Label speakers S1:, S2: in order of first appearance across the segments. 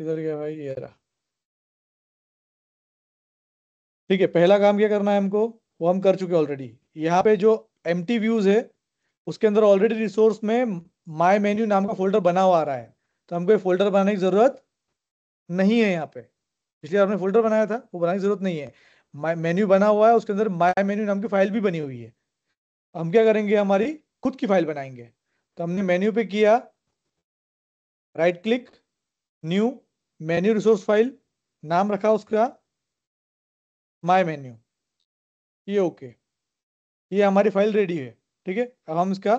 S1: किधर गया भाई, ये रहा। ठीक है, पहला काम क्या करना है हमको, वो हम कर चुके ऑलरेडी। यहाँ पे जो एम्प्टी व्यूज है उसके अंदर ऑलरेडी रिसोर्स में माय मेन्यू नाम का फोल्डर बना हुआ आ रहा है, तो हमको ये फोल्डर बनाने की जरूरत नहीं है यहाँ पे। पिछले आपने फोल्डर बनाया था, वो बनाने की जरूरत नहीं है। माय मेन्यू बना हुआ है, उसके अंदर माय मेन्यू नाम की फाइल भी बनी हुई है। हम क्या करेंगे, हमारी खुद की फाइल बनाएंगे। तो हमने मेन्यू पे किया, right click, new, menu resource file, नाम रखा उसका माय मेन्यू। ये ओके, ये हमारी फाइल रेडी है। ठीक है, अब हम इसका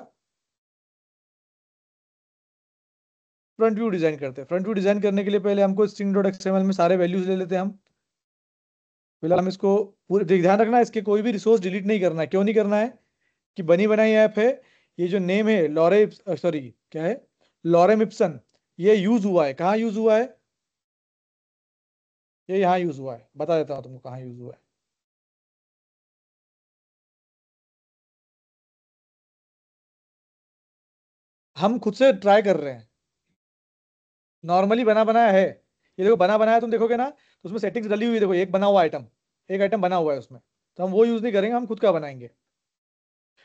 S1: फ्रंट व्यू डिजाइन करते हैं। फ्रंट व्यू डिजाइन करने के लिए पहले हमको स्ट्रिंग डॉट एक्सएमएल में सारे वैल्यूज ले लेते हैं हम। फिलहाल हम इसको पूरे ध्यान रखना है, इसके कोई भी रिसोर्स डिलीट नहीं करना है। क्यों नहीं करना है, कि बनी बनाई ऐप है। ये जो नेम है लॉरे, सॉरी क्या है, लॉरेम इप्सन, ये यूज हुआ है। कहाँ यूज हुआ है, ये यहाँ यूज हुआ है। बता देता हूँ तुमको कहाँ यूज हुआ है। हम खुद से ट्राई कर रहे हैं, नॉर्मली बना बनाया है। ये देखो बना बनाया, तुम देखोगे ना तो उसमें सेटिंग्स डली हुई है। देखो एक बना हुआ आइटम, एक आइटम बना हुआ है उसमें, तो हम वो यूज नहीं करेंगे, हम खुद का बनाएंगे।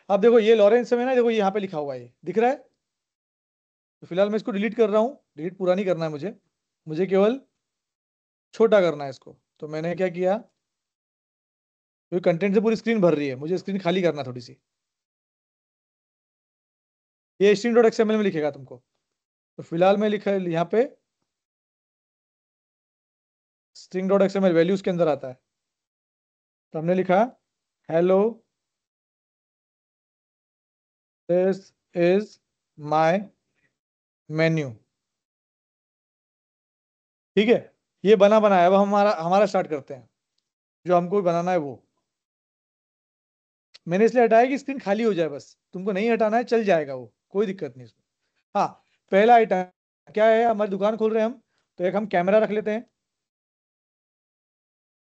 S1: अब देखो ये लॉरेंस में ना, देखो ये यहाँ पे लिखा हुआ है, ये दिख रहा है। तो फिलहाल मैं इसको डिलीट कर रहा हूँ। डिलीट पूरा नहीं करना है मुझे, मुझे केवल छोटा करना है इसको। तो मैंने क्या किया, क्योंकि कंटेंट से पूरी स्क्रीन भर रही है, मुझे स्क्रीन खाली करना थोड़ी सी। ये स्ट्रिंग डॉट एक्सएमएल में लिखेगा तुमको। तो फिलहाल मैं लिखा है यहाँ पे स्ट्रिंग डॉट एक्सएमएल वैल्यूज के अंदर आता है। तो हमने लिखा hello this is my menu. ठीक है, ये बना बनाया। अब हमारा हमारा स्टार्ट करते हैं, जो हमको बनाना है वो। मैंने इसलिए हटाया कि स्क्रीन खाली हो जाए, बस तुमको नहीं हटाना है, चल जाएगा वो, कोई दिक्कत नहीं इसमें। हाँ, पहला आइटम क्या है, हमारी दुकान खोल रहे हैं हम, तो एक हम कैमरा रख लेते हैं।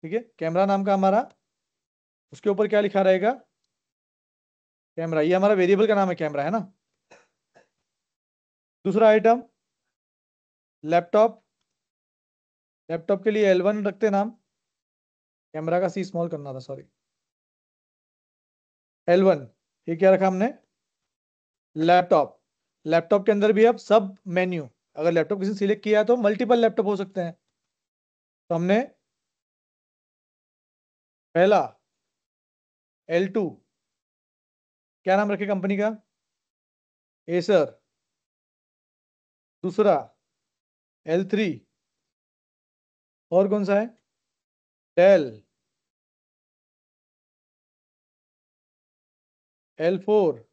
S1: ठीक है, कैमरा नाम का हमारा, उसके ऊपर क्या लिखा रहेगा, कैमरा। ये हमारा वेरिएबल का नाम है, कैमरा है ना। दूसरा आइटम लैपटॉप, लैपटॉप के लिए L1 रखते हैं नाम। कैमरा का C स्मॉल करना था, सॉरी, L1। ये क्या रखा हमने, लैपटॉप। लैपटॉप के अंदर भी अब सब मेन्यू, अगर लैपटॉप किसी सिलेक्ट किया है तो मल्टीपल लैपटॉप हो सकते हैं। तो हमने पहला L2, क्या नाम रखे कंपनी का, एसर। दूसरा L3, और कौन सा है, डेल। L4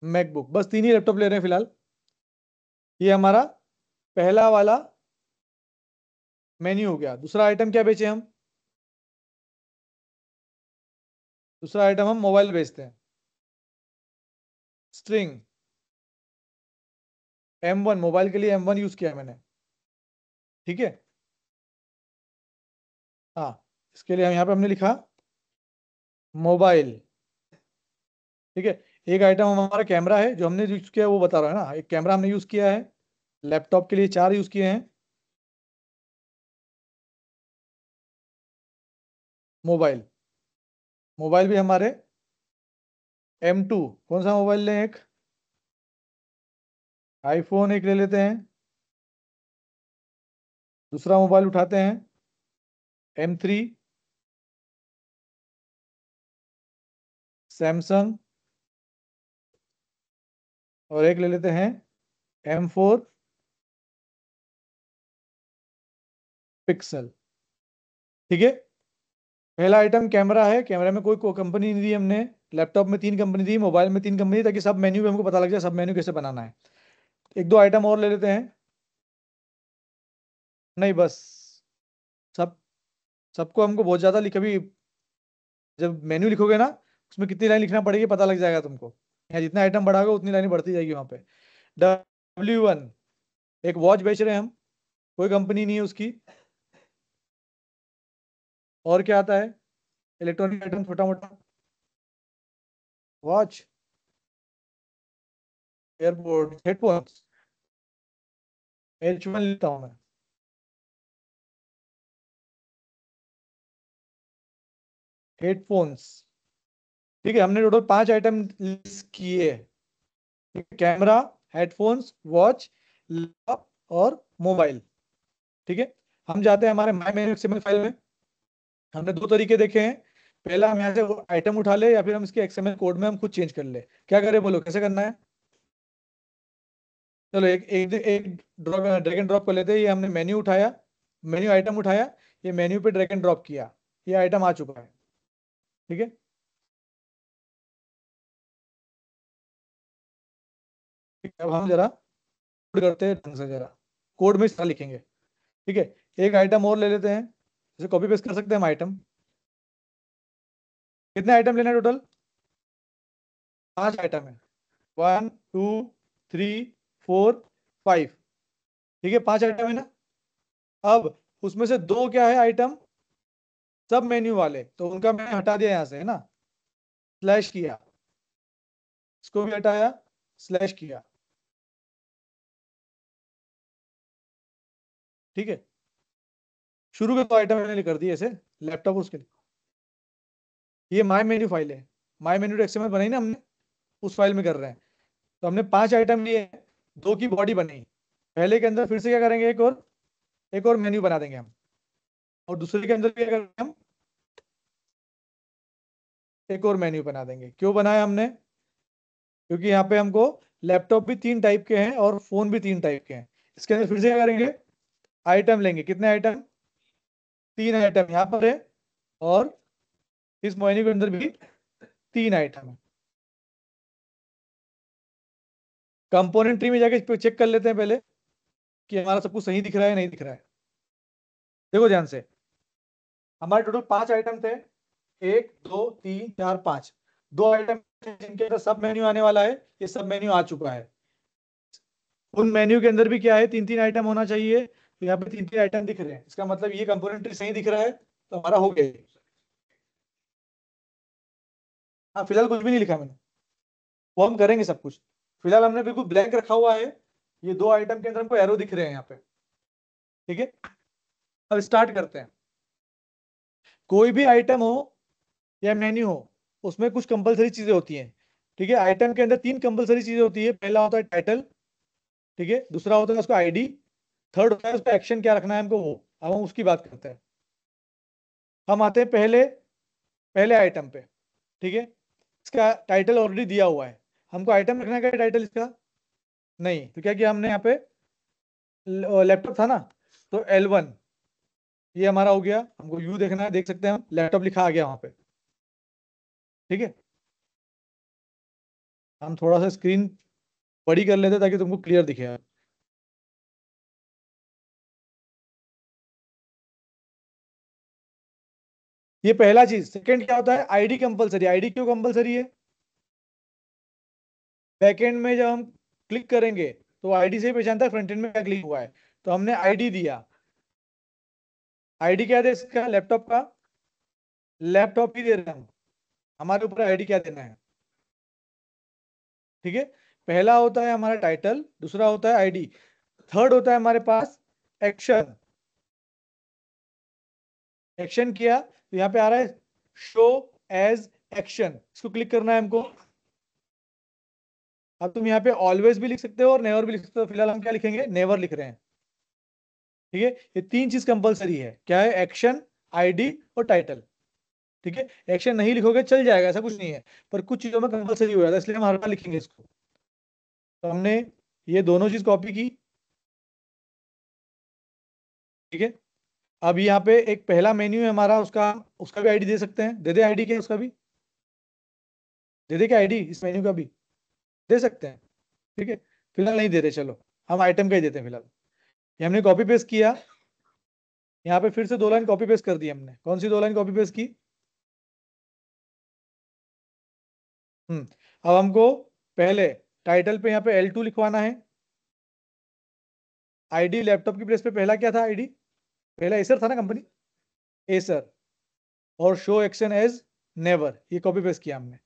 S1: MacBook. बस तीन ही लैपटॉप ले रहे हैं फिलहाल। ये हमारा पहला वाला मेन्यू हो गया। दूसरा आइटम क्या बेचे हम, दूसरा आइटम हम मोबाइल बेचते हैं। स्ट्रिंग M1, मोबाइल के लिए M1 यूज किया है मैंने। ठीक है, हाँ, इसके लिए हम यहाँ पे हमने लिखा मोबाइल। ठीक है, एक आइटम हमारा कैमरा है जो हमने यूज किया है, वो बता रहा है ना। एक कैमरा हमने यूज किया है, लैपटॉप के लिए 4 यूज किए हैं, मोबाइल। मोबाइल भी हमारे M2। कौन सा मोबाइल लें, एक आईफोन एक ले लेते हैं। दूसरा मोबाइल उठाते हैं M3, सैमसंग। और एक ले लेते हैं M4 पिक्सल। ठीक है, पहला आइटम कैमरा है, कैमरा में कोई कंपनी नहीं दी हमने। लैपटॉप में 3 कंपनी दी, मोबाइल में 3 कंपनी, ताकि सब मेन्यू पे हमको पता लग जाए सब मेन्यू कैसे बनाना है। एक दो आइटम और ले लेते हैं। नहीं बस, सब, सबको हमको बहुत ज्यादा लिख, कभी जब मेन्यू लिखोगे ना, उसमें कितनी लाइन लिखना पड़ेगी पता लग जाएगा तुमको। यहाँ जितना आइटम बढ़ाओगे उतनी लाइन बढ़ती जाएगी वहां पे। W1, एक वॉच बेच रहे हैं हम, कोई कंपनी नहीं है उसकी। और क्या आता है, इलेक्ट्रॉनिक आइटम छोटा मोटा, वॉच, एयरपोर्ट हेडफोन्स, H1 लिखता हूँ मैं। हेडफोन्स, ठीक है, हमने टोटल 5 आइटम लिस्ट किए। कैमरा, हेडफोन्स, वॉच, लैपटॉप और मोबाइल। ठीक है, हम जाते हैं हमारे माई मेन्यू एक्सएमएल फाइल में। हमने दो तरीके देखे हैं, पहला हम यहाँ से आइटम उठा ले या फिर हम इसके एक्सएमएल कोड में हम खुद चेंज कर ले। क्या करें बोलो, कैसे करना है? चलो एक एक एक ड्रॉप, ड्रैग एंड ड्रॉप कर लेते हैं। ये हमने मेन्यू उठाया, मेन्यू आइटम उठाया, ये मेन्यू पे ड्रैग एंड ड्रॉप किया, ये आइटम आ चुका है। ठीक है, ठीक है, अब हम जरा कोड करते हैं ढंग से, जरा कोड में सारा लिखेंगे। ठीक है, एक आइटम और ले लेते हैं, जैसे कॉपी पेस्ट कर सकते हैं हम आइटम। कितने आइटम लेना है टोटल? 5 आइटम है, 1 2 3 4 5। ठीक है, 5 आइटम है ना। अब उसमें से दो क्या है आइटम, सब मेन्यू वाले, तो उनका मैंने हटा दिया यहाँ से, है ना, स्लैश किया, इसको भी हटाया, स्लैश किया। ठीक है, शुरू के 2 आइटम मैंने कर दिए ऐसे, लैपटॉप उसके लिए। ये माई मेन्यू फाइल है, माई मेन्यू एक्सएमएल बनाई ना हमने, उस फाइल में कर रहे हैं। तो हमने 5 आइटम लिए हैं, 2 की बॉडी बनाई, पहले के अंदर फिर से क्या करेंगे, एक और मेन्यू बना देंगे हम, और दूसरे के अंदर क्या करेंगे हम, एक और मेन्यू बना देंगे। क्यों बनाया हमने? क्योंकि यहाँ पे हमको लैपटॉप भी 3 टाइप के हैं और फोन भी 3 टाइप के हैं। इसके अंदर फिर से क्या करेंगे, आइटम लेंगे। कितने आइटम? 3 आइटम यहाँ पर है, और इस मेन्यू के अंदर भी 3 आइटम है। कंपोनेंट ट्री में जाके चेक कर लेते हैं पहले कि हमारा सब कुछ सही दिख रहा है नहीं दिख रहा है। देखो ध्यान से, हमारे टोटल 5 आइटम थे, 1 2 3 4 5। 2 आइटम जिनके अंदर सब मेन्यू आने वाला है, ये सब मेन्यू आ चुका है। उन मेन्यू के अंदर भी क्या है, 3 3 आइटम होना चाहिए, तो यहाँ पे 3 3 आइटम दिख रहे हैं, इसका मतलब ये कंपोनेंट ट्री सही दिख रहा है, तो हमारा हो गया ये। हाँ, फिलहाल कुछ भी नहीं लिखा मैंने, वो हम करेंगे सब कुछ। फिलहाल हमने बिल्कुल ब्लैंक रखा हुआ है, ये 2 आइटम के अंदर हमको एरो दिख रहे हैं यहाँ पे। ठीक है, अब स्टार्ट करते हैं। कोई भी आइटम हो या मेन्यू हो, उसमें कुछ कंपलसरी चीजें होती हैं। ठीक है, आइटम के अंदर 3 कंपलसरी चीजें होती है। पहला होता है टाइटल, ठीक है, दूसरा होता है उसका आईडी, थर्ड होता है उसका एक्शन क्या रखना है हमको, वो अब हम उसकी बात करते हैं। हम आते हैं पहले पहले आइटम पे। ठीक है, इसका टाइटल ऑलरेडी दिया हुआ है, हमको आइटम रखना है क्या टाइटल इसका? नहीं, तो क्या किया हमने यहाँ पे, लैपटॉप था ना, तो L1, ये हमारा हो गया। हमको यू देखना है, देख सकते हैं हम, लैपटॉप लिखा आ गया वहां पे। ठीक है, हम थोड़ा सा स्क्रीन बड़ी कर लेते हैं ताकि तुमको क्लियर दिखे। ये पहला चीज। सेकंड क्या होता है, आईडी कंपलसरी। आईडी क्यों कंपलसरी है? बैकएंड में जब हम क्लिक करेंगे तो आईडी से ही पहचानता है फ्रंट एंड में क्या क्लिक हुआ है, तो हमने आईडी दिया। आईडी क्या दे इसका, लैपटॉप का, लैपटॉप ही दे रहे हैं हम, हमारे ऊपर आईडी क्या देना है। ठीक है, पहला होता है हमारा टाइटल, दूसरा होता है आईडी, थर्ड होता है हमारे पास एक्शन। एक्शन किया तो यहाँ पे आ रहा है शो एज एक्शन, इसको क्लिक करना है हमको। अब तुम यहाँ पे ऑलवेज भी लिख सकते हो और नेवर भी लिख सकते हो, फिलहाल हम क्या लिखेंगे, नेवर लिख रहे हैं। ठीक है, ये 3 चीज कंपलसरी है, क्या है, एक्शन, आईडी और टाइटल। ठीक है, एक्शन नहीं लिखोगे चल जाएगा, ऐसा कुछ नहीं है, पर कुछ चीजों में कंपलसरी हो जाता है, इसलिए हम हर बार लिखेंगे इसको। तो हमने ये दोनों चीज कॉपी की। ठीक है, अब यहाँ पे एक पहला मेन्यू है हमारा, उसका उसका भी आईडी दे सकते हैं, दे दे आईडी क्या है उसका भी, दे दे क्या आईडी इस मेन्यू का भी, दे सकते हैं। ठीक है, फिलहाल नहीं दे रहे, चलो हम आइटम का ही देते हैं फिलहाल। ये हमने कॉपी पेस्ट किया, यहाँ पे फिर से 2 लाइन कॉपी पेस्ट कर दी हमने। कौन सी 2 लाइन कॉपी पेस्ट की? अब हमको पहले टाइटल पे यहाँ पे L2 लिखवाना है। आईडी लैपटॉप की प्लेस पे पहला क्या था, आईडी पहला एसर था ना, कंपनी एसर, और शो एक्शन एज नेवर, ये कॉपी पेस्ट किया हमने।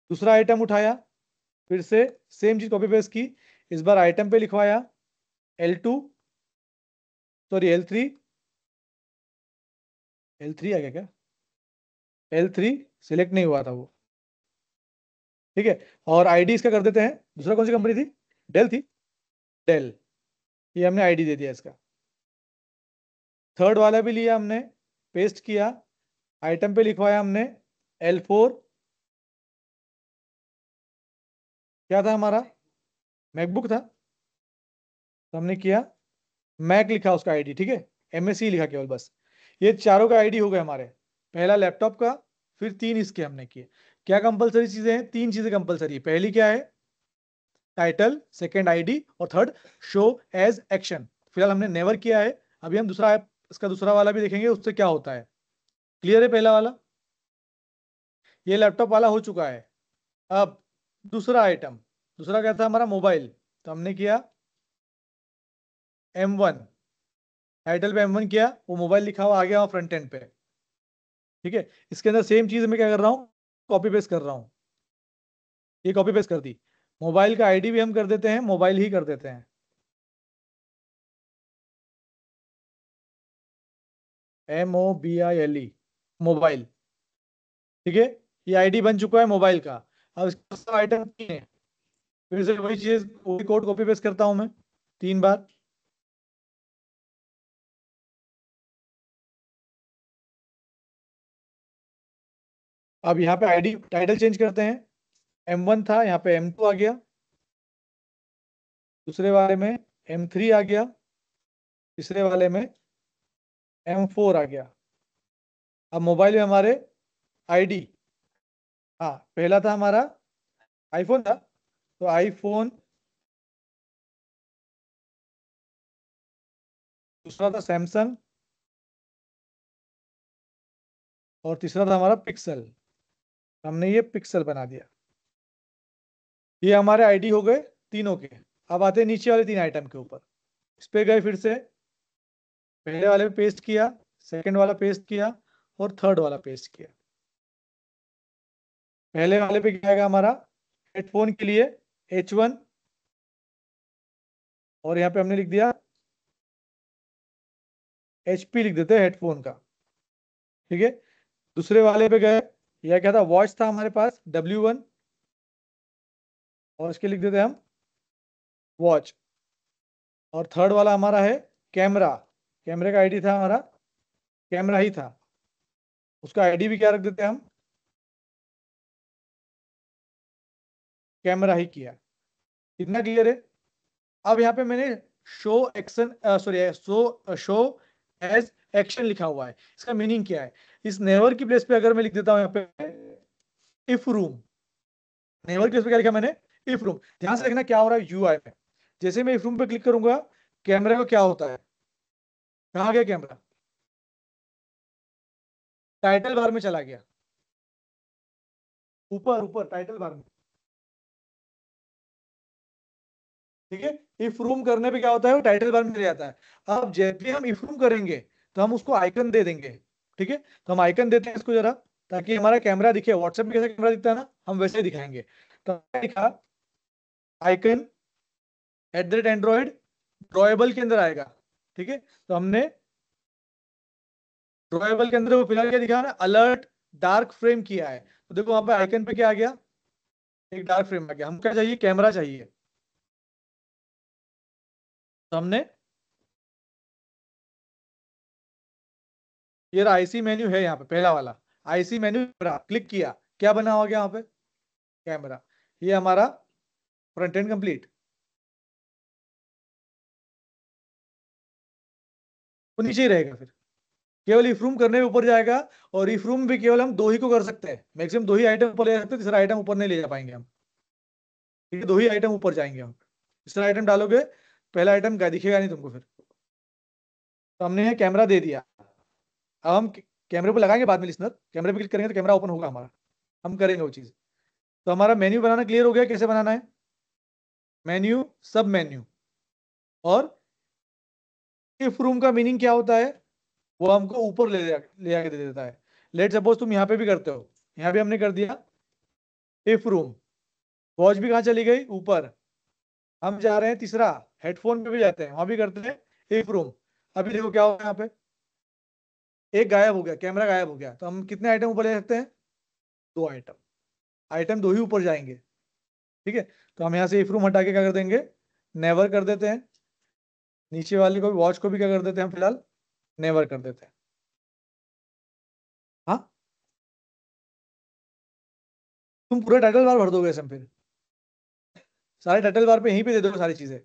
S1: दूसरा आइटम उठाया, फिर से सेम चीज कॉपी पेस्ट की, इस बार आइटम पे लिखवाया L2, सॉरी L3 आ गया क्या, L3 सिलेक्ट नहीं हुआ था वो, ठीक है। और आईडी इसका कर देते हैं, दूसरा कौन सी कंपनी थी, डेल थी, डेल, ये हमने आईडी दे दिया इसका। थर्ड वाला भी लिया हमने, पेस्ट किया, आइटम पे लिखवाया हमने L4, क्या था हमारा, मैकबुक था, तो हमने किया मैक, लिखा उसका आईडी, ठीक है, MSC लिखा केवल बस। ये चारों का आईडी हो गए हमारे, पहला लैपटॉप का, फिर 3 इसके हमने किए। क्या कंपलसरी चीजें हैं, 3 चीजें कंपलसरी, पहली क्या है, टाइटल, सेकंड आईडी, और थर्ड शो एज एक्शन। फिलहाल हमने नेवर किया है, अभी हम दूसरा इसका दूसरा वाला भी देखेंगे उससे क्या होता है। क्लियर है पहला वाला, ये लैपटॉप वाला हो चुका है। अब दूसरा आइटम, दूसरा क्या था हमारा, मोबाइल, तो हमने किया M1, टाइटल पे M1 किया, वो मोबाइल लिखा हुआ आ गया वहाँ फ्रंट एंड पे, ठीक है। इसके अंदर सेम चीज मैं क्या कर रहा हूँ, कॉपी पेस्ट कर रहा हूँ, ये कॉपी पेस्ट कर दी। मोबाइल का आईडी भी हम कर देते हैं, मोबाइल ही कर देते हैं, MOBILE, मोबाइल, ठीक है। ये आईडी बन चुका है मोबाइल का। अब इसका सब आइटम 3 है, फिर से वही चीज, वही कोड कॉपी पेस्ट करता हूं मैं 3 बार। अब यहाँ पे आईडी टाइटल चेंज करते हैं, M1 था, यहाँ पे M2 आ गया, दूसरे वाले में M3 आ गया, तीसरे वाले में M4 आ गया। अब मोबाइल में हमारे आईडी, हाँ पहला था हमारा आईफोन था, तो आईफोन, दूसरा था सैमसंग, और तीसरा था हमारा पिक्सल, हमने ये पिक्सल बना दिया। ये हमारे आईडी हो गए तीनों के। अब आते हैं नीचे वाले 3 आइटम के ऊपर, इस पे गए, फिर से पहले वाले पे पेस्ट किया, सेकंड वाला पेस्ट किया, और थर्ड वाला पेस्ट किया। पहले वाले पे क्या आएगा हमारा, हेडफोन के लिए H1, और यहाँ पे हमने लिख दिया HP, लिख देते हैं हेडफोन का, ठीक है। दूसरे वाले पे गए, यह क्या था, वॉच था हमारे पास W1, और इसके लिख देते हैं हम वॉच। और थर्ड वाला हमारा है कैमरा, कैमरे का आईडी था हमारा, कैमरा ही था, उसका आईडी भी क्या रख देते हैं हम, कैमरा ही किया। कितना क्लियर है। अब यहाँ पे मैंने show action, sorry show as action लिखा हुआ है, इसका मीनिंग क्या है, इस नेवर की प्लेस पे अगर मैं लिख देता हूँ यहाँ पे इफ रूम, नेवर की प्लेस पे क्या लिखा मैंने, इफ रूम। ध्यान से देखना क्या हो रहा है यूआई में, जैसे मैं इफ रूम पे क्लिक करूंगा, कैमरे को क्या होता है, कहाँ गया कैमरा, टाइटल बार में चला गया, ऊपर ऊपर टाइटल बार में, ठीक है। इफ रूम करने पे क्या होता है, वो टाइटल बार में चले जाता है। अब जब भी हम इफ रूम करेंगे, तो हम उसको आइकन दे देंगे, ठीक है। तो हम आइकन देते हैं इसको जरा, ताकि हमारा कैमरा दिखे, व्हाट्सएप में कैसे कैमरा दिखता है ना, हम वैसे ही दिखाएंगे। तो हमने लिखा आइकन @Android, ड्रॉएबल के अंदर आएगा, ठीक है। तो हमने ड्रॉएबल के अंदर वो फिलहाल क्या दिखा ना, अलर्ट डार्क फ्रेम किया है, तो देखो वहां पे आइकन पे क्या आ गया, एक डार्क फ्रेम आ गया। हम क्या चाहिए, कैमरा चाहिए, तो हमने ये रहा आईसी मेन्यू है यहाँ पे, पहला वाला आईसी मेन्यू क्लिक किया, क्या बना हुआ गया यहाँ पे, कैमरा। ये हमारा फ्रंट एंड कंप्लीट। वो नीचे ही रहेगा फिर, केवल इफ रूम करने में ऊपर जाएगा। और इफ रूम भी केवल हम 2 ही को कर सकते हैं, मैक्सिमम 2 ही आइटम ऊपर ले सकते हैं, तीसरा आइटम ऊपर नहीं ले जा पाएंगे हम, ठीक है। 2 ही आइटम ऊपर जाएंगे हम, तीसरा आइटम डालोगे, पहला आइटम क्या दिखेगा नहीं तुमको फिर। तो हमने ये कैमरा दे दिया। अब हम कैमरे पर लगाएंगे बाद में लिस्नर, कैमरे पे क्लिक करेंगे तो कैमरा ओपन होगा हमारा, हम करेंगे वो चीज। तो हमारा मेन्यू बनाना क्लियर हो गया, कैसे बनाना है, मेन्यू, सब मेन्यू, और इफ रूम का मीनिंग क्या होता है, वो हमको ऊपर ले आके दे देता है। लेट सपोज तुम यहाँ पे भी करते हो, यहाँ भी हमने कर दिया इफ रूम, वॉच भी कहाँ चली गई, ऊपर। हम जा रहे हैं तीसरा, हेडफोन पे भी जाते हैं, वहां भी करते हैं एक रूम। अभी देखो क्या हुआ यहाँ पे, एक गायब हो गया, कैमरा गायब हो गया, तो हम कितने आइटम ऊपर ले सकते हैं, दो आइटम। आइटम दो ही ऊपर जाएंगे। ठीक है, तो हम यहाँ से एक रूम हटा के क्या कर देंगे, नेवर कर देते हैं। नीचे वाली को भी, वॉच को भी क्या कर देते हैं हम फिलहाल, नेवर कर देते हैं। हाँ, तुम पूरा टाइटल बार भर दोगे इसमें फिर, सारे टाइटल बार पे यहीं पे दे दो सारी चीजें।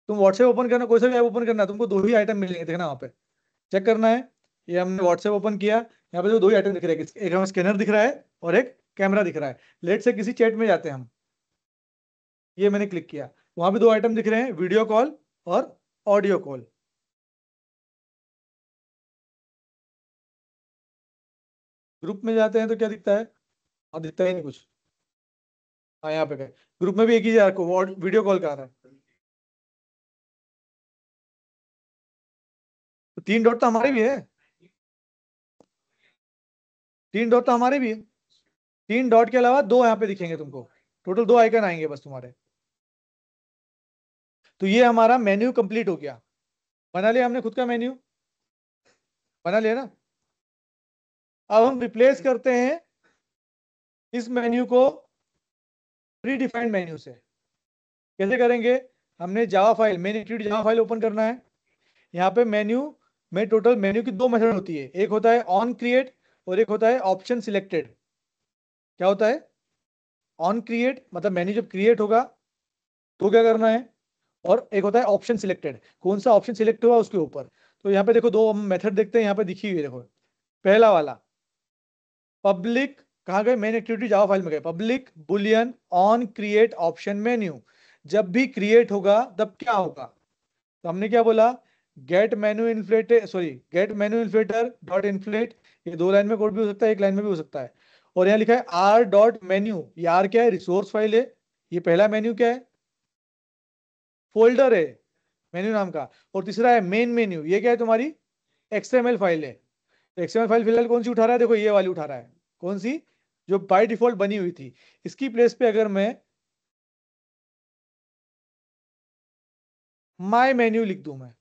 S1: तुम व्हाट्सएप ओपन करना, कोई सा भी ऐप ओपन करना, तुमको दो ही आइटम मिलेंगे, देखना वहाँ पे चेक करना है। ये हमने व्हाट्सएप ओपन किया, यहाँ पे जो दो ही आइटम दिख रहे हैं, एक हमें स्कैनर दिख रहा है और एक कैमरा दिख रहा है। लेट से किसी चैट में जाते हैं हम, ये मैंने क्लिक किया, वहां पे दो आइटम दिख रहे हैं, वीडियो कॉल और ऑडियो कॉल। ग्रुप में जाते हैं तो क्या दिखता है, और दिखता ही नहीं कुछ। हाँ, यहाँ पे गए, ग्रुप में भी एक ही आपको वीडियो कॉल का आ रहा है। तो तीन डॉट तो हमारे भी है, तीन डॉट तो हमारे भी है। तीन डॉट के अलावा दो यहाँ पे दिखेंगे तुमको, टोटल दो आइकन आएंगे बस तुम्हारे। तो ये हमारा मेन्यू कंप्लीट हो गया, बना लिया हमने खुद का मेन्यू, बना लिया ना। अब हम रिप्लेस करते हैं इस मेन्यू को प्री डिफाइंड मेन्यू से। कैसे करेंगे, हमने Java file, main activity Java file open करना है। यहाँ पे मेन्यू में टोटल मेन्यू की दो मेथड होती है, एक होता है ऑन क्रिएट और एक होता है ऑप्शन सिलेक्टेड। क्या होता है, ऑन क्रिएट मतलब मेन्यू जब क्रिएट होगा तो क्या करना है, और एक होता है ऑप्शन सिलेक्टेड, कौन सा ऑप्शन सिलेक्ट हुआ उसके ऊपर। तो यहाँ पे देखो दो मेथड देखते हैं, यहाँ पे दिखी हुई है देखो। पहला वाला, पब्लिक, कहाँ गए, मेन एक्टिविटी जावा फाइल में गए, public boolean on create option menu. जब भी क्रिएट होगा तब क्या होगा, तो हमने क्या बोला, get menu inflated, sorry get menu inflater dot inflate. ये दो लाइन में कोड भी हो सकता है, एक लाइन में भी हो सकता है। और यहाँ लिखा है आर डॉट मेन्यू, ये आर क्या है, रिसोर्स फाइल है। ये पहला मेन्यू क्या है, फोल्डर है मेन्यू नाम का। और तीसरा है मेन मेन्यू, ये क्या है तुम्हारी, एक्सएमएल फाइल है। तो एक्सएमएल फाइल फिलहाल कौन सी उठा रहा है, देखो ये वाली उठा रहा है, कौन सी, जो बाय डिफॉल्ट बनी हुई थी। इसकी प्लेस पे अगर मैं माय मेन्यू लिख दूं मैं,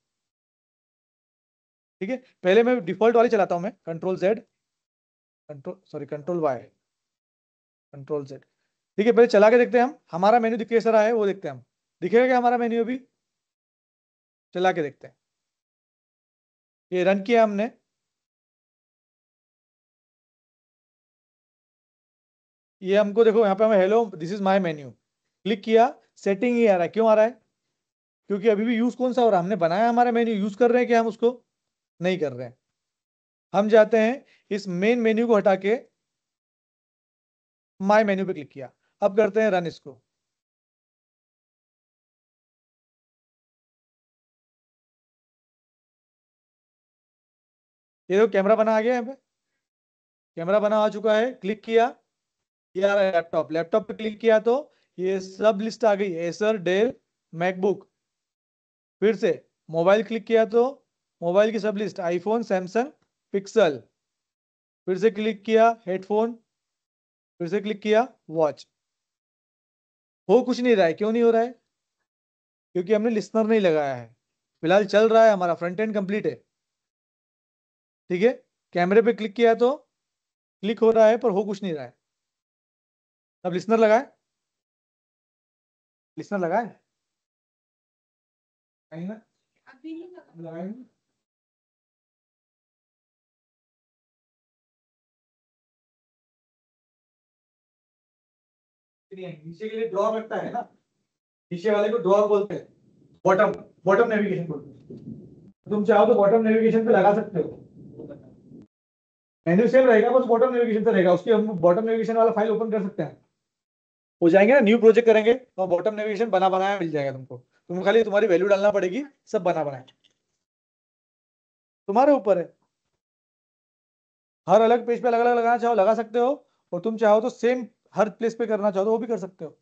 S1: ठीक है, पहले मैं डिफॉल्ट वाली चलाता हूं, मैं control Z, control sorry control Y, control Z. ठीक है, पहले चला के देखते हैं हम, हमारा मेन्यू दिख कैसा रहा है वो देखते हैं हम। दिखेगा क्या हमारा मेन्यू अभी, चला के देखते हैं। ये रन किया हमने, ये हमको देखो यहाँ पे हमें hello this is my menu click किया, सेटिंग ही आ रहा है, क्यों आ रहा है, क्योंकि अभी भी यूज कौन सा हो रहा है, हमने बनाया हमारा मेन्यू, यूज कर रहे हैं क्या हम उसको, नहीं कर रहे हैं। हम जाते हैं इस मेन मेन्यू को हटा के माय मेन्यू पे क्लिक किया, अब करते हैं रन इसको। ये देखो कैमरा बना आ गया, यहाँ पे कैमरा बना आ चुका है, क्लिक किया, ये आ रहा है लैपटॉप, लैपटॉप पे क्लिक किया तो ये सब लिस्ट आ गई, एसर, डेल, मैकबुक। फिर से मोबाइल क्लिक किया तो मोबाइल की सब लिस्ट, आईफोन, सैमसंग, पिक्सल। फिर से क्लिक किया हेडफोन, फिर से क्लिक किया वॉच। हो कुछ नहीं रहा है, क्यों नहीं हो रहा है, क्योंकि हमने लिस्नर नहीं लगाया है। फिलहाल चल रहा है, हमारा फ्रंट एंड कंप्लीट है। ठीक है, कैमरे पे क्लिक किया तो क्लिक हो रहा है पर हो कुछ नहीं रहा है। अब लिस्नर लगाए, लिस्नर लगाए कहीं ना, लगाए नहीं। नीचे के लिए ड्रॉर लगता है ना, नीचे वाले को ड्रॉर बोलते हैं, बॉटम, बॉटम नेविगेशन बोलते हैं। तुम चाहो तो बॉटम नेविगेशन पे लगा सकते हो, मेन्यू सेम रहेगा, बस बॉटम नेविगेशन पे रहेगा, उसकी हम बॉटम नेविगेशन वाला फाइल ओपन कर सकते हैं। हो जाएंगे ना, न्यू प्रोजेक्ट करेंगे और बॉटम नेविगेशन बना बनाया मिल जाएगा तुमको, तुम खाली तुम्हारी वैल्यू डालना पड़ेगी, सब बना बनाया तुम्हारे ऊपर है। हर अलग पेज पे अलग अलग लगाना चाहो लगा सकते हो, और तुम चाहो तो सेम हर प्लेस पे करना चाहो तो वो भी कर सकते हो।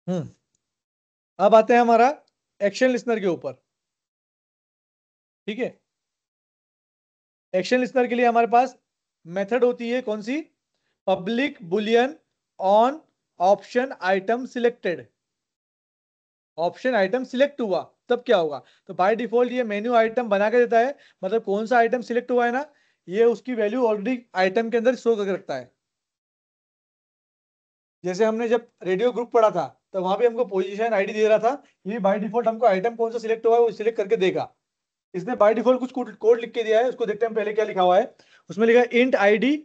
S1: हम्म, अब आते हैं हमारा एक्शन लिसनर के ऊपर। ठीक है। एक्शन लिस्नर के लिए हमारे पास मेथड होती है कौन सी, public boolean on option item selected. Option item select हुआ तब क्या होगा, तो बाय डिफॉल्ट ये मेन्यू आइटम बना के देता है, मतलब कौन सा आइटम सिलेक्ट हुआ है ना, ये उसकी वैल्यू ऑलरेडी आइटम के अंदर शो करके रखता है। जैसे हमने जब रेडियो ग्रुप पढ़ा था तो वहां पे हमको पोजीशन आईडी दे रहा था, ये बाय डिफॉल्ट हमको आइटम कौन सा सिलेक्ट हुआ है वो सिलेक्ट करके देगा। इसने बाय डिफॉल्ट कुछ कोड लिख के दिया है, उसको देखते हैं पहले क्या लिखा हुआ है। उसमें लिखा है इंट आईडी,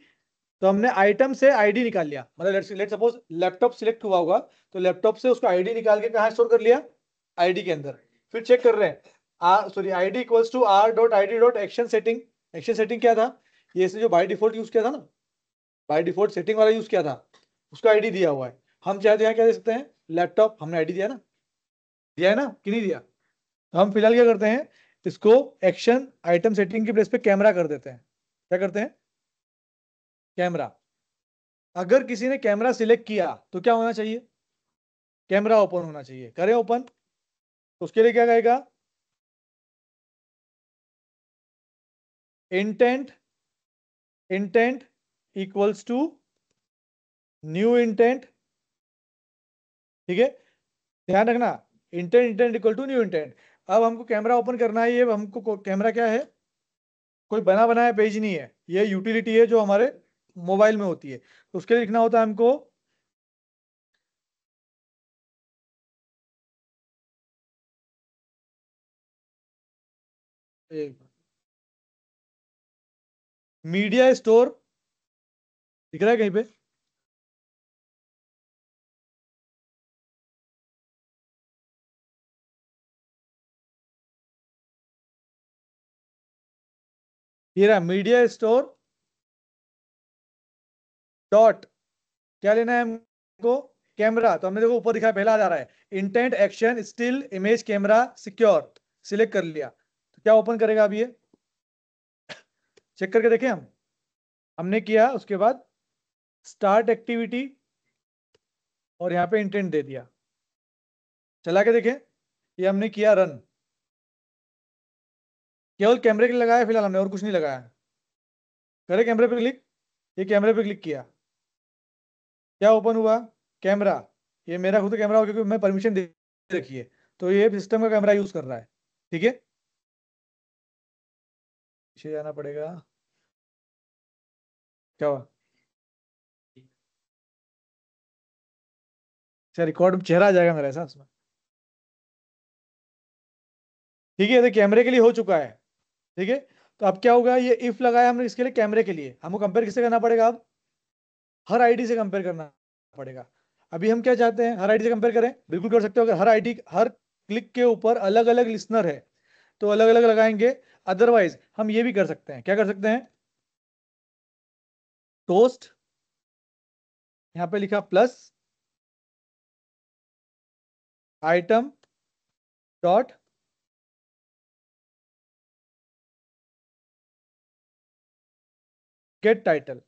S1: तो हमने आइटम से आईडी निकाल लिया, मतलब लेट सपोज लैपटॉप सिलेक्ट हुआ होगा, तो लैपटॉप से उसको आईडी निकाल के कहाँ स्टोर कर लिया, आईडी के अंदर। फिर चेक कर रहे हैं sorry ID equals to R dot I D dot action setting. Action setting क्या था, ये इसने जो बाय डिफॉल्ट यूज किया था ना, बाय डिफॉल्ट सेटिंग वाला यूज किया था, उसका आईडी दिया हुआ है। हम चाहते हैं क्या दे सकते हैं, लैपटॉप, हमने आईडी दिया ना, दिया है ना कि नहीं दिया। तो हम फिलहाल क्या करते हैं, इसको एक्शन आइटम सेटिंग की प्लेस पे कैमरा कर देते हैं। क्या करते हैं, कैमरा। अगर किसी ने कैमरा सिलेक्ट किया तो क्या होना चाहिए, कैमरा ओपन होना चाहिए, करें ओपन। तो उसके लिए क्या कहेगा, intent, intent equals to new intent. ठीक है, ध्यान रखना, intent intent equal to new intent. अब हमको कैमरा ओपन करना है, ये हमको कैमरा क्या है, कोई बना बनाया पेज नहीं है, ये यूटिलिटी है जो हमारे मोबाइल में होती है। तो उसके लिए लिखना होता है हमको मीडिया स्टोर, दिख रहा है कहीं पे, ये रहा मीडिया स्टोर डॉट, क्या लेना है हमको, कैमरा। तो हमने देखो ऊपर दिखा है, पहला आ जा रहा है intent action still image camera secure, select कर लिया। तो क्या ओपन करेगा अब ये, चेक करके देखें हम, हमने किया उसके बाद स्टार्ट एक्टिविटी और यहाँ पे इंटेंट दे दिया, चला के देखें, ये हमने किया रन, केवल कैमरे के लिए लगाया फिलहाल हमने, और कुछ नहीं लगाया। करे कैमरे पे क्लिक, ये कैमरे पे क्लिक किया, क्या ओपन हुआ, कैमरा। ये मेरा खुद का कैमरा हो क्योंकि मैं परमिशन दे रखी है, तो ये सिस्टम का कैमरा यूज कर रहा है। ठीक है, पीछे जाना पड़ेगा, क्या हुआ, अच्छा रिकॉर्ड में चेहरा आ जाएगा मेरा ऐसा उसमें। ठीक है, तो कैमरे के लिए हो चुका है। ठीक है, तो अब क्या होगा, ये इफ लगाया हमने इसके लिए कैमरे के लिए, हमको कंपेयर किससे करना पड़ेगा अब, हर आईडी से कंपेयर करना पड़ेगा। अभी हम क्या चाहते हैं, हर आईडी से कंपेयर करें, बिल्कुल कर सकते हो, अगर हर आईडी हर क्लिक के ऊपर अलग अलग लिसनर है तो अलग अलग लगाएंगे। अदरवाइज हम ये भी कर सकते हैं, क्या कर सकते हैं, टोस्ट, यहाँ पे लिखा plus item dot gate title.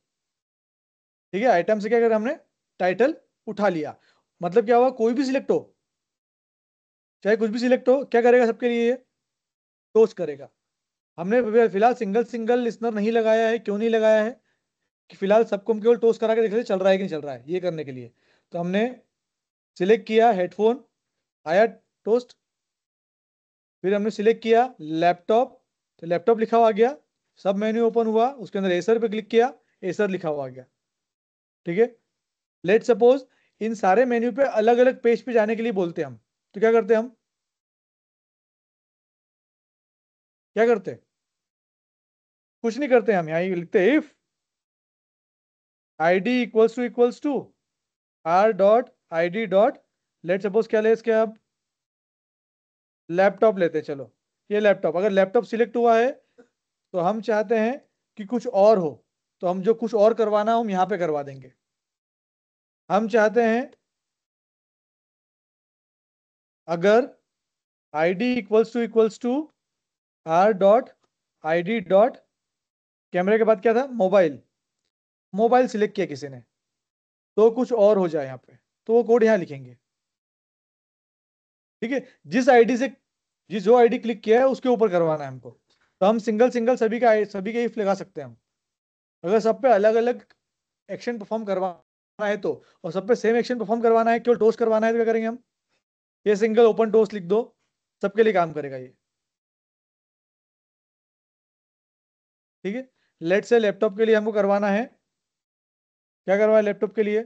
S1: ठीक है, आइटम से क्या करें हमने, टाइटल उठा लिया, मतलब क्या हुआ, कोई भी सिलेक्ट हो, चाहे कुछ भी सिलेक्ट हो, क्या करेगा सबके लिए, टोस्ट करेगा। हमने फिलहाल सिंगल सिंगल लिसनर नहीं लगाया है, क्यों नहीं लगाया है, कि फिलहाल सबको हम केवल टोस्ट करा के देख रहे चल रहा है कि नहीं चल रहा है, ये करने के लिए। तो हमने सिलेक्ट किया हेडफोन, आया टोस्ट, फिर हमने सिलेक्ट किया लैपटॉप, तो लैपटॉप लिखा हुआ आ गया, सब मेन्यू ओपन हुआ, उसके अंदर एसर पे क्लिक किया, एसर लिखा हुआ आ गया। ठीक है, लेट सपोज इन सारे मेन्यू पे अलग अलग पेज पे जाने के लिए बोलते हैं हम, तो क्या करते हैं हम, क्या करते हैं, कुछ नहीं करते, हम यहाँ लिखते हैं if id equals to R dot I D dot, let suppose क्या ले इसके, अब लैपटॉप लेते हैं, चलो ये लैपटॉप, अगर लैपटॉप सिलेक्ट हुआ है तो हम चाहते हैं कि कुछ और हो, तो हम जो कुछ और करवाना हो हम यहाँ पे करवा देंगे। हम चाहते हैं अगर id equals to R dot I D dot, कैमरे के बाद क्या था, मोबाइल, मोबाइल सिलेक्ट किया किसी ने, तो कुछ और हो जाए यहाँ पे, तो वो कोड यहाँ लिखेंगे। ठीक है, जिस आईडी से, जिस जो आईडी क्लिक किया है उसके ऊपर करवाना है हमको। तो हम सिंगल सिंगल सभी के इफ लगा सकते हैं हम। अगर सब पे अलग अलग एक्शन परफॉर्म करवाना है तो, और सब पे सेम एक्शन परफॉर्म करवाना है, केवल टोस्ट करवाना है, तो क्या करेंगे हम? ये सिंगल ओपन टोस्ट लिख दो, सबके लिए काम करेगा ये। ठीक है। लेट से लैपटॉप के लिए हमको करवाना है, क्या करवाना है लैपटॉप के लिए?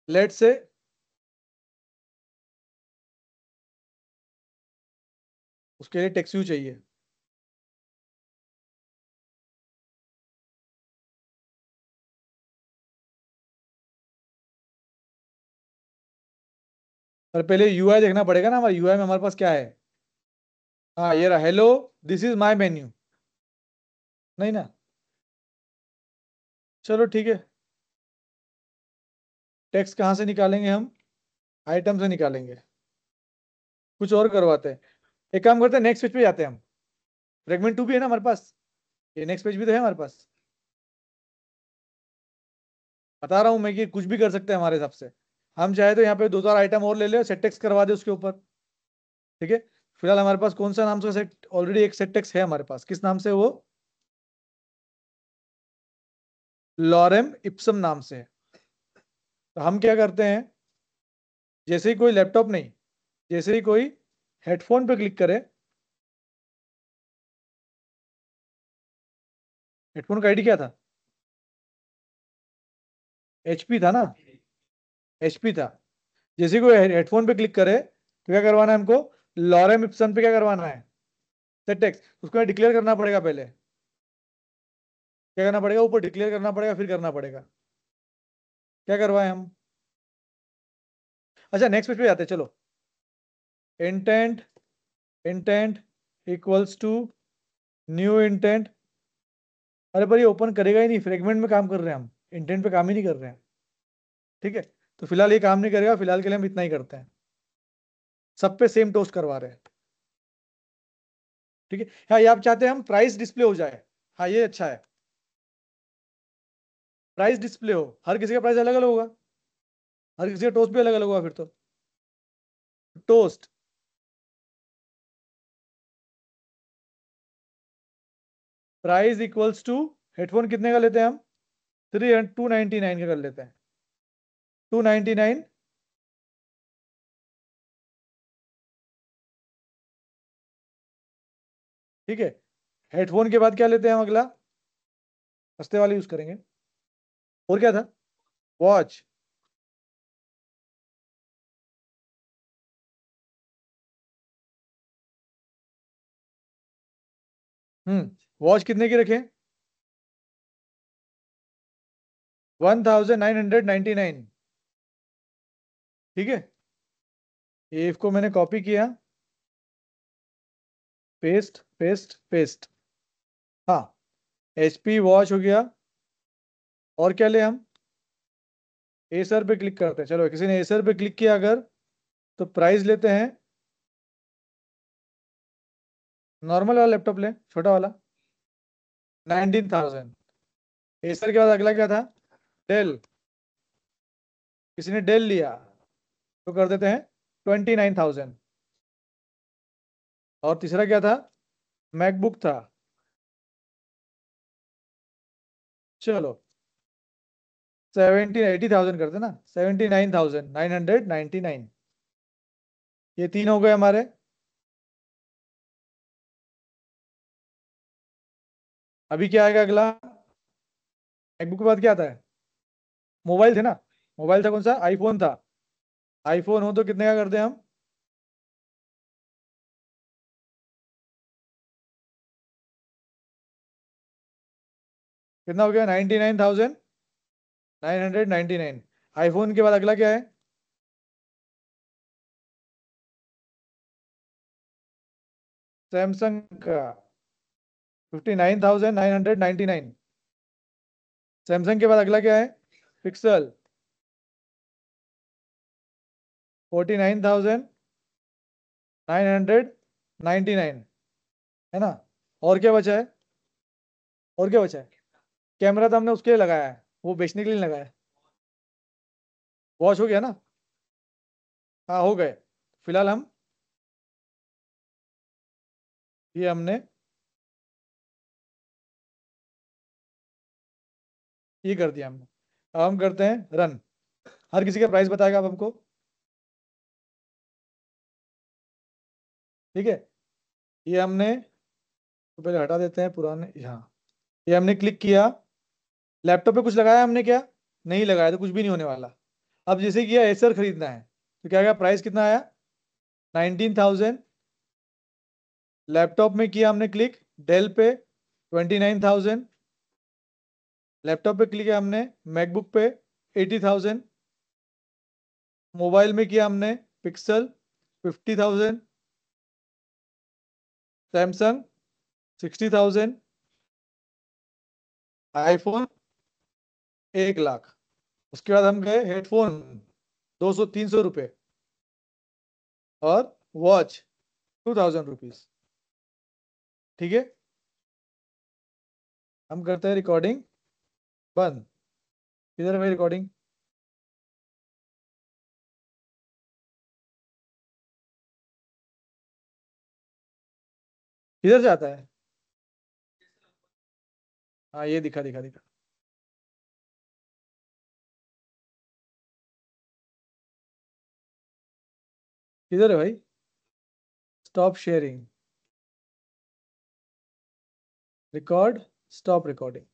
S1: लेट से उसके लिए टेक्स्ट व्यू चाहिए। पर पहले यूआई देखना पड़ेगा ना, हमारे यूआई में हमारे पास क्या है। हाँ ये रहा, hello this is my menu. नहीं ना? चलो ठीक है। टेक्स्ट कहाँ से निकालेंगे हम? आइटम से निकालेंगे। कुछ और करवाते हैं। एक काम करते हैं, नेक्स्ट पेज पे जाते हैं हम। फ्रेगमेंट 2 भी है ना हमारे पास, ये नेक्स्ट पेज भी तो है हमारे पास। बता रहा हूँ मैं कि कुछ भी कर सकते हैं हमारे हिसाब से। हम चाहे तो यहाँ पे 2 4 आइटम और ले ले, सेट टेक्स्ट करवा दे उसके ऊपर। ठीक है। फिलहाल हमारे पास कौन सा नाम से सेट, ऑलरेडी एक सेट टेक्स्ट है हमारे पास, किस नाम से वो? लॉरेम इप्सम नाम से है। तो हम क्या करते हैं, जैसे ही कोई लैपटॉप नहीं, जैसे ही कोई हेडफोन पे क्लिक करे, हेडफोन का आईडी क्या था? एचपी था ना? एचपी था। जैसे ही कोई हेडफोन पे क्लिक करे तो क्या करवाना है हमको? लॉरेम इप्सन पे क्या करवाना है? सेट टेक्स्ट, उसको डिक्लेयर करना पड़ेगा पहले। क्या करना पड़ेगा? ऊपर डिक्लेयर करना पड़ेगा, फिर करना पड़ेगा। क्या करवाए हम? अच्छा नेक्स्ट पेज पे जाते हैं, चलो। Intent, intent equals to new intent. अरे पर ये ओपन करेगा ही नहीं, फ्रेगमेंट में काम कर रहे हैं हम, इंटेंट पे काम ही नहीं कर रहे हैं। ठीक है। तो फिलहाल ये काम नहीं करेगा, फिलहाल के लिए हम इतना ही करते हैं। सब पे सेम टोस्ट करवा रहे हैं। ठीक है। हाँ ये आप चाहते हैं हम प्राइस डिस्प्ले हो जाए। हाँ ये अच्छा है, प्राइस डिस्प्ले हो, हर किसी का प्राइस अलग अलग होगा, हर किसी का टोस्ट भी अलग अलग होगा फिर तो। Toast price equals to, headphone कितने का लेते हैं हम? 299 का कर लेते हैं। 299। ठीक है। हेडफोन के बाद क्या लेते हैं हम अगला? सस्ते वाले यूज करेंगे। और क्या था? वॉच। वॉच कितने की रखें? 1999। ठीक है। ये इसको मैंने कॉपी किया, पेस्ट पेस्ट पेस्ट। हाँ, एचपी वॉच हो गया। और क्या ले हम? एसर पे क्लिक करते हैं, चलो किसी ने एसर पे क्लिक किया अगर, तो प्राइस लेते हैं। नॉर्मल वाला लैपटॉप ले, छोटा वाला। 19,000। एसर के बाद अगला क्या था? डेल। किसी ने डेल लिया तो कर देते हैं 29,000। और तीसरा क्या था? मैकबुक था। चलो 80,000 करते ना, 79,999। ये 3 हो गए हमारे। अभी क्या आएगा अगला? मैकबुक के बाद क्या आता है? मोबाइल थे ना? मोबाइल था कौन सा? आईफोन था। आईफोन हो तो कितने का करते हैं हम? कितना हो गया? 99,999। आईफोन के बाद अगला क्या है? सैमसंग का 59,999। सैमसंग के बाद अगला क्या है? पिक्सल। 49,999, है ना? और क्या बचा है? और क्या बचा है? कैमरा तो हमने उसके लिए लगाया है, वो बेचने के लिए नहीं लगाया है। वॉच हो गया ना? हाँ हो गए। फिलहाल हम ये हमने ये कर दिया हमने। अब हम करते हैं रन। हर किसी का प्राइस बताएगा अब हमको। ठीक है, ये हमने तो पहले हटा देते हैं पुराने। यहाँ ये हमने क्लिक किया। लैपटॉप पे कुछ लगाया हमने क्या? नहीं लगाया, तो कुछ भी नहीं होने वाला। अब जैसे कि एसर खरीदना है तो क्या क्या प्राइस कितना आया? 19,000। लैपटॉप में किया हमने क्लिक, डेल पे 29,000। लैपटॉप पे क्लिक किया हमने, मैकबुक पे 80,000। मोबाइल में किया हमने पिक्सल 50,000। सैमसंग 60,000। आईफोन 1 लाख। उसके बाद हम गए हेडफोन 200-300 रुपये। और वॉच 2,000 रुपीज। ठीक है, हम करते हैं रिकॉर्डिंग बंद। किधर है भाई रिकॉर्डिंग? किधर जाता है? हाँ ये दिखा दिखा दिखा। किधर है भाई? Stop sharing, record, stop recording.